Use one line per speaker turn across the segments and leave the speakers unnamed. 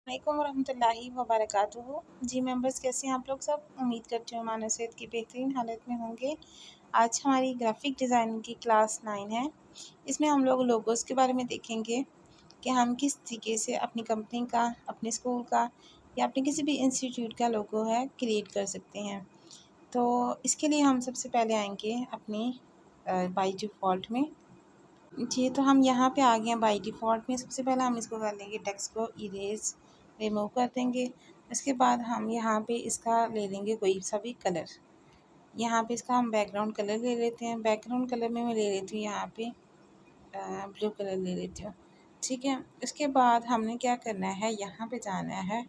वालेकुम वरहमतुल्लाहि वबरकातुहू। जी मेंबर्स, कैसे हैं आप लोग सब? उम्मीद करती हूँ मानो सेहत की बेहतरीन हालत में होंगे। आज हमारी ग्राफिक डिज़ाइनिंग की क्लास 9 है। इसमें हम लोग लोगोस के बारे में देखेंगे कि हम किस तरीके से अपनी कंपनी का, अपने स्कूल का या अपने किसी भी इंस्टीट्यूट का लोगो है क्रिएट कर सकते हैं। तो इसके लिए हम सबसे पहले आएंगे अपनी बाय डिफ़ॉल्ट में। जी, तो हम यहाँ पे आ गए हैं बाय डिफ़ॉल्ट में। सबसे पहले हम इसको कर लेंगे, टेक्स्ट को इरेज रिमूव कर देंगे। उसके बाद हम यहाँ पे इसका ले लेंगे कोई सा भी कलर। यहाँ पे इसका हम बैकग्राउंड कलर ले लेते हैं। बैकग्राउंड कलर में मैं ले लेती हूँ यहाँ पे ब्लू कलर ले लेती हूँ। ठीक है, उसके बाद हमने क्या करना है, यहाँ पे जाना है,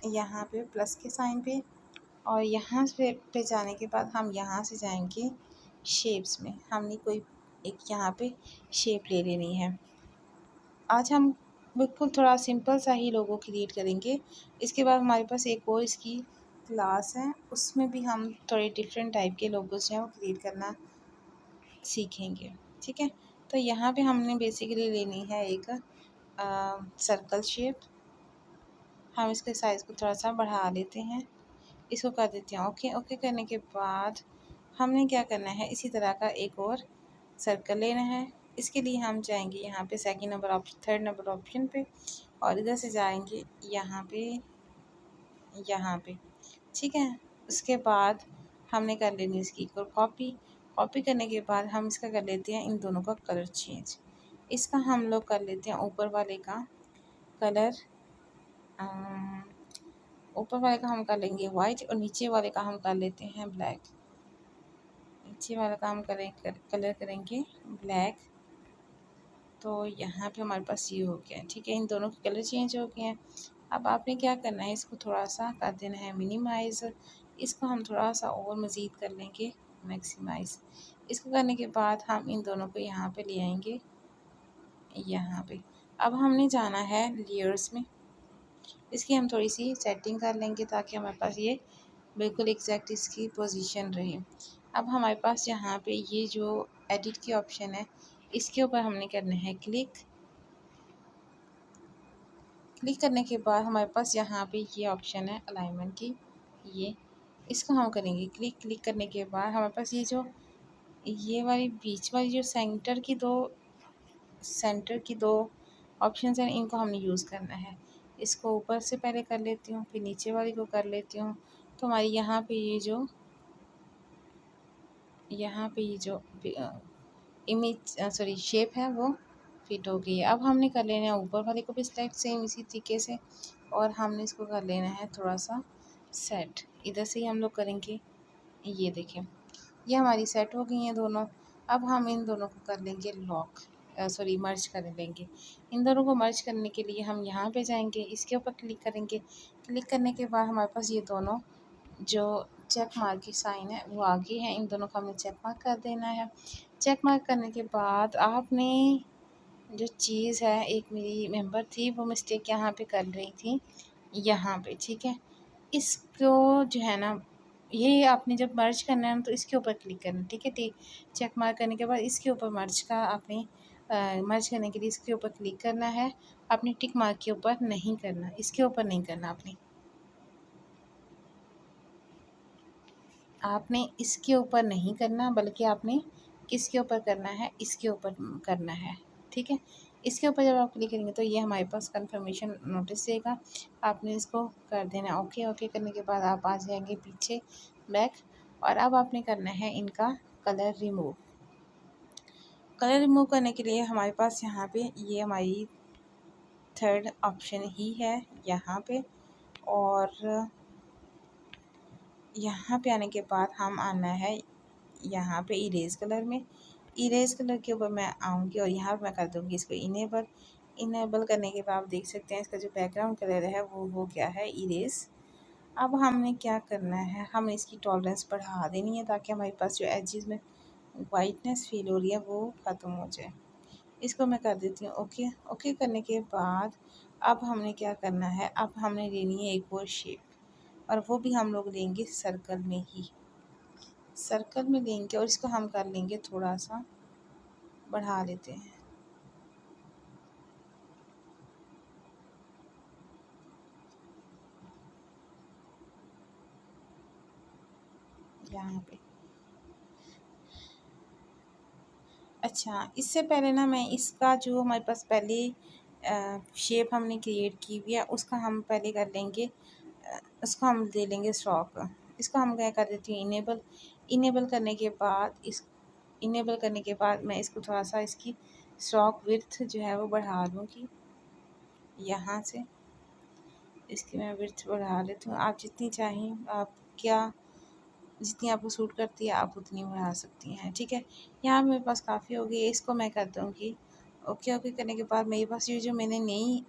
यहाँ पे प्लस के साइन पे, और यहाँ से पे जाने के बाद हम यहाँ से जाएंगे शेप्स में। हमने कोई एक यहाँ पे शेप ले लेनी है। आज हम बिल्कुल थोड़ा सिंपल सा ही लोगो क्रिएट करेंगे। इसके बाद हमारे पास एक और इसकी क्लास है, उसमें भी हम थोड़े डिफरेंट टाइप के लोगोस हैं वो क्रिएट करना सीखेंगे। ठीक है, तो यहाँ पे हमने बेसिकली लेनी है एक सर्कल शेप। हम इसके साइज़ को थोड़ा सा बढ़ा लेते हैं, इसको कर देते हैं ओके। ओके करने के बाद हमने क्या करना है, इसी तरह का एक और सर्कल लेना है। इसके लिए हम जाएंगे यहाँ पे थर्ड नंबर ऑप्शन पे, और इधर से जाएंगे यहाँ पे। ठीक है, उसके बाद हमने कर लेनी इसकी एक और कॉपी करने के बाद हम इसका कर लेते हैं इन दोनों का कलर चेंज। इसका हम लोग कर लेते हैं ऊपर वाले का कलर, ऊपर वाले का हम कर लेंगे वाइट और नीचे वाले का हम कर लेते हैं ब्लैक। नीचे वाला का हम कलर करेंगे ब्लैक। तो यहाँ पे हमारे पास ये हो गया। ठीक है, इन दोनों के कलर चेंज हो गए हैं। अब आपने क्या करना है, इसको थोड़ा सा कर देना है मिनिमाइज़। इसको हम थोड़ा सा और मज़ीद कर लेंगे मैक्सिमाइज़। इसको करने के बाद हम इन दोनों को यहाँ पे ले आएंगे यहाँ पे। अब हमने जाना है लेयर्स में। इसकी हम थोड़ी सी सेटिंग कर लेंगे ताकि हमारे पास ये बिल्कुल एग्जैक्ट इसकी पोजीशन रहे। अब हमारे पास यहाँ पे ये जो एडिट की ऑप्शन है, इसके ऊपर हमने करना है क्लिक करने के बाद हमारे पास यहाँ पे ये ऑप्शन है अलाइनमेंट की, इसको हम करेंगे क्लिक करने के बाद हमारे पास ये वाली बीच वाली जो सेंटर की दो ऑप्शंस हैं, इनको हमने यूज़ करना है। इसको ऊपर से पहले कर लेती हूँ, फिर नीचे वाली को कर लेती हूँ। तो हमारी यहाँ पे ये जो शेप है वो फिट हो गई है। अब हमने कर लेना है ऊपर वाले को भी सिलेक्ट सेम इसी तरीके से, और हमने इसको कर लेना है थोड़ा सा सेट। इधर से ही हम लोग करेंगे, ये देखें ये हमारी सेट हो गई हैं दोनों। अब हम इन दोनों को कर लेंगे मर्ज कर लेंगे। इन दोनों को मर्ज करने के लिए हम यहाँ पे जाएंगे, इसके ऊपर क्लिक करेंगे। क्लिक करने के बाद हमारे पास ये दोनों जो चेक मार्क की साइन है वो आगे है, इन दोनों को हमें चेक मार्क कर देना है। चेक मार्क करने के बाद आपने जो चीज़ है, एक मेरी मेंबर थी वो मिस्टेक यहाँ पे कर रही थी यहाँ पे। ठीक है, इसको जो है ना, ये आपने जब मर्ज करना है ना तो इसके ऊपर क्लिक करना। ठीक है, चेक मार्क करने के बाद इसके ऊपर मर्ज करने के लिए इसके ऊपर क्लिक करना है। आपने टिक मार्क के ऊपर नहीं करना, इसके ऊपर नहीं करना, आपने इसके ऊपर नहीं करना, बल्कि आपने किसके ऊपर करना है, इसके ऊपर करना है। ठीक है, इसके ऊपर जब आप क्लिक करेंगे तो ये हमारे पास कंफर्मेशन नोटिस देगा, आपने इसको कर देना ओके। ओके करने के बाद आप आ जाएंगे पीछे बैक, और अब आपने करना है इनका कलर रिमूव। कलर रिमूव करने के लिए हमारे पास यहाँ पे ये हमारी थर्ड ऑप्शन ही है यहाँ पे, और यहाँ पे आने के बाद हम आना है यहाँ पे इरेज कलर में। इरेज कलर के ऊपर मैं आऊँगी और यहाँ पर मैं कर दूँगी इसको इनेबल करने के बाद आप देख सकते हैं इसका जो बैकग्राउंड कलर है वो हो गया है इरेज। अब हमने क्या करना है, हमें इसकी टॉलरेंस बढ़ा देनी है ताकि हमारे पास जो एजेस में वाइटनेस फील हो रही है वो ख़त्म हो जाए। इसको मैं कर देती हूँ ओके। ओके करने के बाद अब हमने क्या करना है, अब हमने लेनी है एक और शेप, और वो भी हम लोग लेंगे सर्कल में लेंगे, और इसको हम कर लेंगे थोड़ा सा बढ़ा लेते हैं। यहाँ पे। अच्छा, इससे पहले ना मैं इसका जो हमारे पास पहले शेप हमने क्रिएट की हुई है उसका हम पहले कर लेंगे, उसको हम दे लेंगे स्ट्रोक। इसको हम क्या कर देती हूँ इनेबल। इनेबल करने के बाद मैं इसको थोड़ा सा इसकी स्ट्रोक विड्थ जो है वो बढ़ा लूँगी। यहाँ से इसकी मैं विड्थ बढ़ा लेती हूँ। आप जितनी चाहें, आप क्या जितनी आपको सूट करती है आप उतनी बढ़ा सकती हैं, ठीक है। यहाँ मेरे पास काफ़ी हो गई, इसको मैं कर दूँगी ओके। ओके करने के बाद मेरे पास ये जो मैंने नई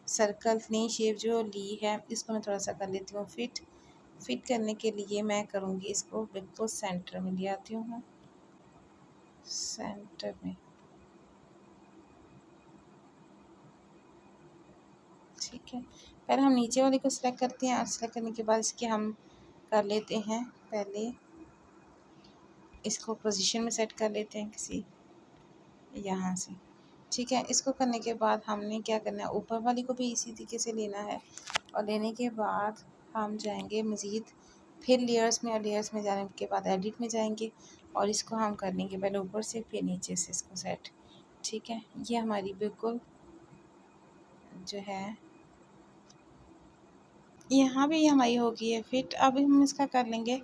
सर्कल नई शेप जो ली है इसको मैं थोड़ा सा कर लेती हूँ फिट करने के लिए मैं करूँगी इसको बिल्कुल सेंटर में ले आती हूँ, सेंटर में, ठीक है। पहले हम नीचे वाले को सिलेक्ट करते हैं और सिलेक्ट करने के बाद इसके हम कर लेते हैं, पहले इसको पोजीशन में सेट कर लेते हैं किसी यहाँ से, ठीक है। इसको करने के बाद हमने क्या करना है, ऊपर वाली को भी इसी तरीके से लेना है और लेने के बाद हम जाएंगे मज़ीद फिर लेयर्स में, और लेयर्स में जाने के बाद एडिट में जाएंगे और इसको हम कर लेंगे पहले ऊपर से फिर नीचे से इसको सेट, ठीक है। ये हमारी बिल्कुल जो है यहाँ भी हमारी हो गई है फिट। अब हम इसका कर लेंगे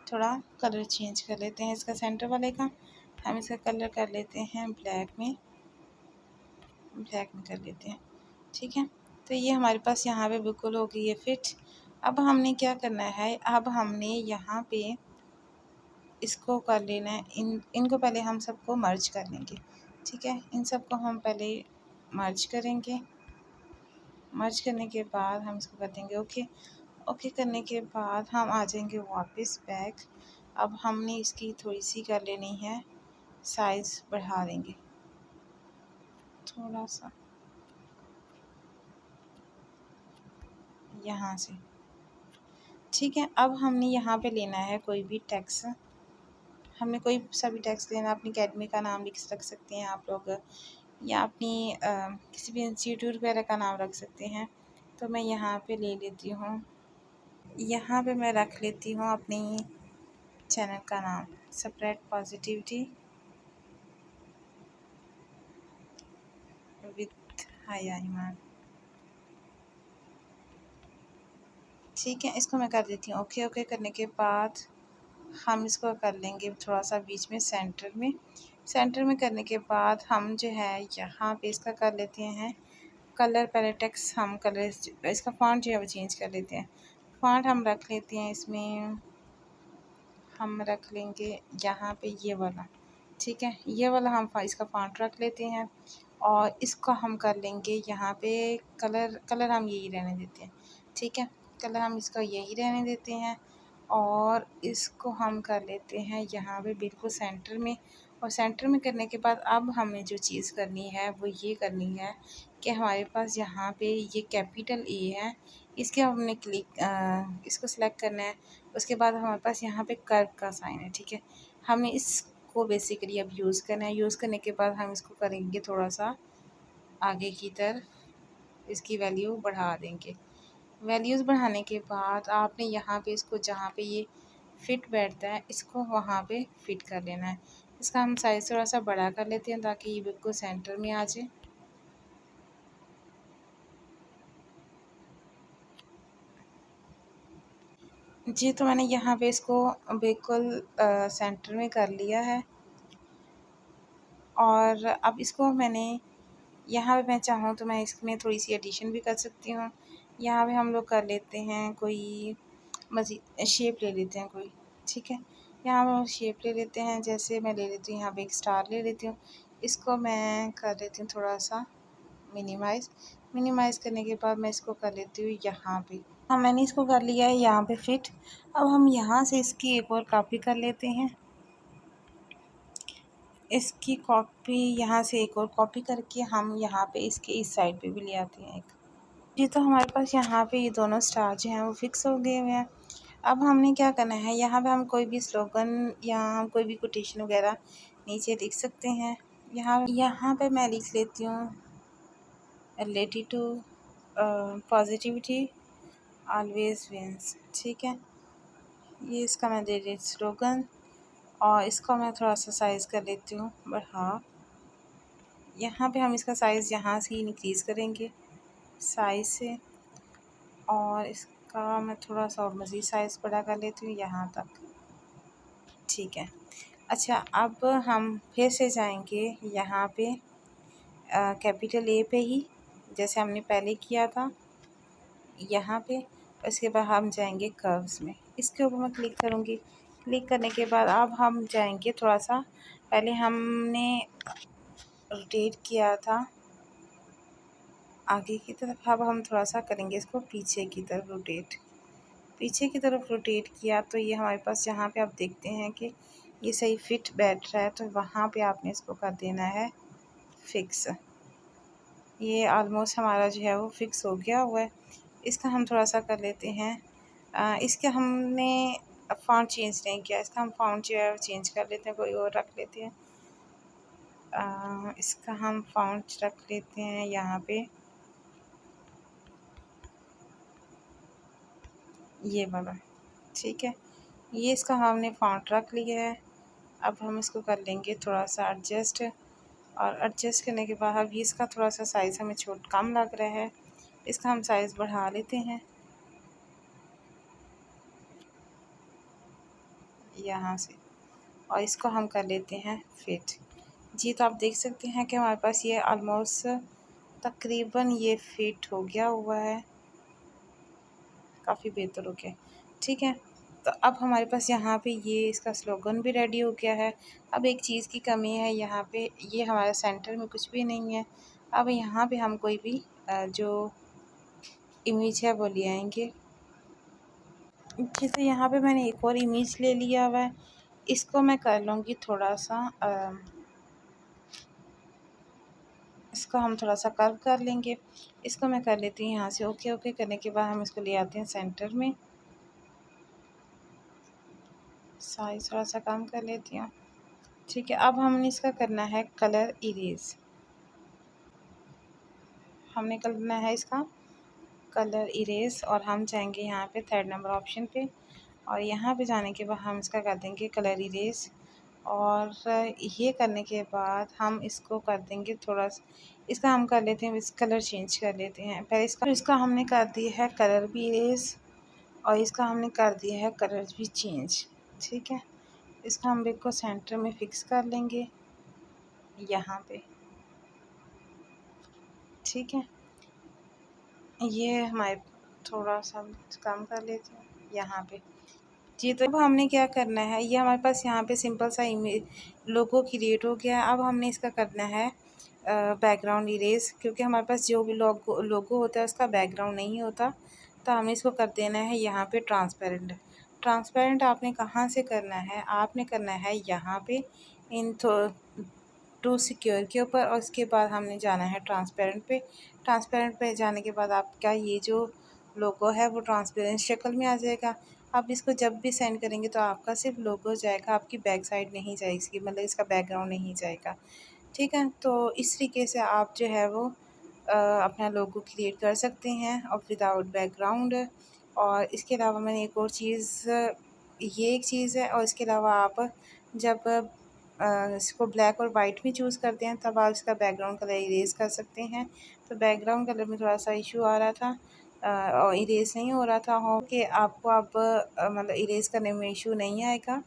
थोड़ा कलर चेंज कर लेते हैं इसका, सेंटर वाले का हम इसका कलर कर लेते हैं ब्लैक में कर लेते हैं, ठीक है। तो ये हमारे पास यहाँ पे बिल्कुल हो गई है फिट। अब हमने क्या करना है, अब हमने यहाँ पे इसको कर लेना है, इनको पहले हम सबको मर्ज कर लेंगे, ठीक है। इन सबको हम पहले मर्ज करेंगे, मर्ज करने के बाद हम इसको कर देंगे ओके। ओके करने के बाद हम आ जाएंगे वापस बैक। अब हमने इसकी थोड़ी सी कर लेनी है, साइज़ बढ़ा देंगे थोड़ा सा यहाँ से, ठीक है। अब हमने यहाँ पे लेना है कोई भी टेक्स्ट, हमने कोई सा भी टेक्स्ट लेना, अपनी अकेडमी का नाम लिख रख सकते हैं आप लोग, या अपनी किसी भी इंस्टीट्यूट वगैरह का नाम रख सकते हैं। तो मैं यहाँ पे ले लेती हूँ, यहाँ पे मैं रख लेती हूँ अपनी चैनल का नाम स्प्रेड पॉजिटिविटी विद हाया ईमान, ठीक है। इसको मैं कर देती हूँ ओके। ओके करने के बाद हम इसको कर लेंगे थोड़ा सा बीच में सेंटर में करने के बाद हम जो है यहाँ पे इसका कर लेते हैं कलर, पहले टेक्स्ट हम कलर इसका फॉन्ट जो है वो चेंज कर लेते हैं। फॉन्ट हम रख लेते हैं इसमें, हम रख लेंगे यहाँ पे ये वाला, ठीक है। ये वाला हम इसका फॉन्ट रख लेते हैं और इसको हम कर लेंगे यहाँ पे कलर हम यही रहने देते हैं, ठीक है। कलर हम इसका यही रहने देते हैं और इसको हम कर लेते हैं यहाँ पे बिल्कुल सेंटर में। और सेंटर में करने के बाद अब हमें जो चीज़ करनी है वो ये करनी है कि हमारे पास यहाँ पे ये कैपिटल ए है, इसके हमने इसको सिलेक्ट करना है। उसके बाद हमारे पास यहाँ पे कर्व का साइन है, ठीक है। हमें इसको बेसिकली अब यूज़ करना है। यूज़ करने के बाद हम इसको करेंगे थोड़ा सा आगे की तरफ, इसकी वैल्यू बढ़ा देंगे। वैल्यूज़ बढ़ाने के बाद आपने यहाँ पे इसको जहाँ पे ये फिट बैठता है इसको वहाँ पे फिट कर लेना है। इसका हम साइज़ थोड़ा सा बड़ा कर लेते हैं ताकि ये बिल्कुल सेंटर में आ जाए। जी, तो मैंने यहाँ पे इसको बिल्कुल सेंटर में कर लिया है और अब इसको मैंने यहाँ पे मैं चाहूँ तो मैं इसमें थोड़ी सी एडिशन भी कर सकती हूँ। यहाँ पे हम लोग कर लेते हैं कोई मज़ीद शेप ले लेते हैं कोई, ठीक है। यहाँ हम शेप ले लेते हैं, जैसे मैं ले लेती हूँ यहाँ पे एक स्टार ले लेती हूँ। इसको मैं कर लेती हूँ थोड़ा सा मिनिमाइज़ करने के बाद मैं इसको कर लेती हूँ यहाँ पे। हाँ, मैंने इसको कर लिया है यहाँ पे फिट। अब हम यहाँ से इसकी एक और कॉपी कर लेते हैं, इसकी कॉपी यहाँ से एक और कॉपी करके हम यहाँ पे इसके इस साइड पे भी ले आते हैं एक। जी, तो हमारे पास यहाँ पे ये दोनों स्टार जो हैं वो फिक्स हो गए हुए हैं। अब हमने क्या करना है, यहाँ पे हम कोई भी स्लोगन या हम कोई भी कोटेशन वगैरह नीचे लिख सकते हैं। यहाँ पे मैं लिख लेती हूँ related to positivity always wins, ठीक है। ये इसका मैं दे रही स्लोगन, और इसको मैं थोड़ा सा साइज़ कर लेती हूँ बढ़ा। यहाँ पे हम इसका साइज़ यहाँ से ही इंक्रीज़ करेंगे साइज़ से, और इसका मैं थोड़ा सा और मज़ीद साइज़ बड़ा कर लेती हूँ यहाँ तक। ठीक है। अच्छा, अब हम फिर से जाएंगे यहाँ पे कैपिटल ए पे ही, जैसे हमने पहले किया था यहाँ पे। उसके बाद हम जाएंगे कर्व्स में, इसके ऊपर मैं क्लिक करूँगी। क्लिक करने के बाद अब हम जाएंगे थोड़ा सा, पहले हमने रोटेट किया था आगे की तरफ, अब हम थोड़ा सा करेंगे इसको पीछे की तरफ रोटेट। पीछे की तरफ रोटेट किया तो ये हमारे पास जहाँ पे आप देखते हैं कि ये सही फिट बैठ रहा है, तो वहाँ पे आपने इसको कर देना है फिक्स। ये ऑलमोस्ट हमारा जो है वो फिक्स हो गया हुआ है। इसका हम थोड़ा सा कर लेते हैं इसके हमने फ़ॉन्ट चेंज नहीं किया, इसका हम फ़ॉन्ट जो है चेंज कर लेते हैं, कोई और रख लेते हैं। इसका हम फ़ॉन्ट रख लेते हैं यहाँ पे ये वाला। ठीक है, ये इसका हमने फ़ॉन्ट रख लिया है। अब हम इसको कर लेंगे थोड़ा सा एडजस्ट, और एडजस्ट करने के बाद अब इसका थोड़ा सा साइज़ हमें कम लग रहा है, इसका हम साइज़ बढ़ा लेते हैं यहाँ से, और इसको हम कर लेते हैं फिट। जी, तो आप देख सकते हैं कि हमारे पास ये ऑलमोस्ट तकरीबन ये फिट हो गया हुआ है, काफ़ी बेहतर हो गया। ठीक है, तो अब हमारे पास यहाँ पे ये इसका स्लोगन भी रेडी हो गया है। अब एक चीज़ की कमी है यहाँ पे, ये हमारे सेंटर में कुछ भी नहीं है। अब यहाँ पे हम कोई भी जो इमेज है वो ले आएंगे। जैसे यहाँ पे मैंने एक और इमेज ले लिया हुआ है, इसको मैं कर लूँगी थोड़ा सा इसको हम थोड़ा सा कर्व कर लेंगे। इसको मैं कर लेती हूँ यहाँ से ओके। ओके करने के बाद हम इसको ले आते हैं सेंटर में, साइज थोड़ा सा कम कर लेती हूँ। ठीक है, अब हमने इसका करना है कलर इरेज। हमने करना है इसका कलर इरेज, और हम जाएंगे यहाँ पे 3rd नंबर ऑप्शन पे, और यहाँ पे जाने के बाद हम इसका कर देंगे कलर इरेज। और ये करने के बाद हम इसको कर देंगे थोड़ा सा, इसका हम कर लेते हैं, इस कलर चेंज कर लेते हैं पहले इसका हमने कर दिया है कलर भी इरेज, और इसका हमने कर दिया है कलर भी चेंज। ठीक है, इसका हम बिग को सेंटर में फिक्स कर लेंगे यहाँ पे। ठीक है, ये हमारे थोड़ा सा कम कर लेते हैं यहाँ पे। जी, तो अब हमने क्या करना है, ये हमारे पास यहाँ पे सिंपल सा इमेज लोगो क्रिएट हो गया। अब हमने इसका करना है बैकग्राउंड इरेज, क्योंकि हमारे पास जो भी लोगो होता है उसका बैकग्राउंड नहीं होता, तो हमें इसको कर देना है यहाँ पे ट्रांसपेरेंट। ट्रांसपेरेंट आपने कहाँ से करना है, आपने करना है यहाँ पे इन टू सिक्योर के ऊपर, और उसके बाद हमने जाना है ट्रांसपेरेंट पे। ट्रांसपेरेंट पे जाने के बाद आपका ये जो लोगो है वो ट्रांसपेरेंट शक्ल में आ जाएगा। आप इसको जब भी सेंड करेंगे तो आपका सिर्फ लोगो जाएगा, आपकी बैक साइड नहीं जाएगी, मतलब इसका बैकग्राउंड नहीं जाएगा। ठीक है, तो इस तरीके से आप जो है वो अपना लोगो क्रिएट कर सकते हैं और विदाउट बैकग्राउंड। और इसके अलावा मैंने एक और चीज़, ये एक चीज़ है, और इसके अलावा आप जब इसको ब्लैक और वाइट में चूज़ करते हैं तब आप इसका बैकग्राउंड कलर इरेज कर सकते हैं। तो बैकग्राउंड कलर में थोड़ा सा इशू आ रहा था और इरेज नहीं हो रहा था, हो कि आपको अब मतलब इरेज करने में इशू नहीं आएगा।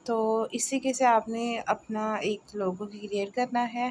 तो इस तरीके से आपने अपना एक लोगो क्रिएट करना है।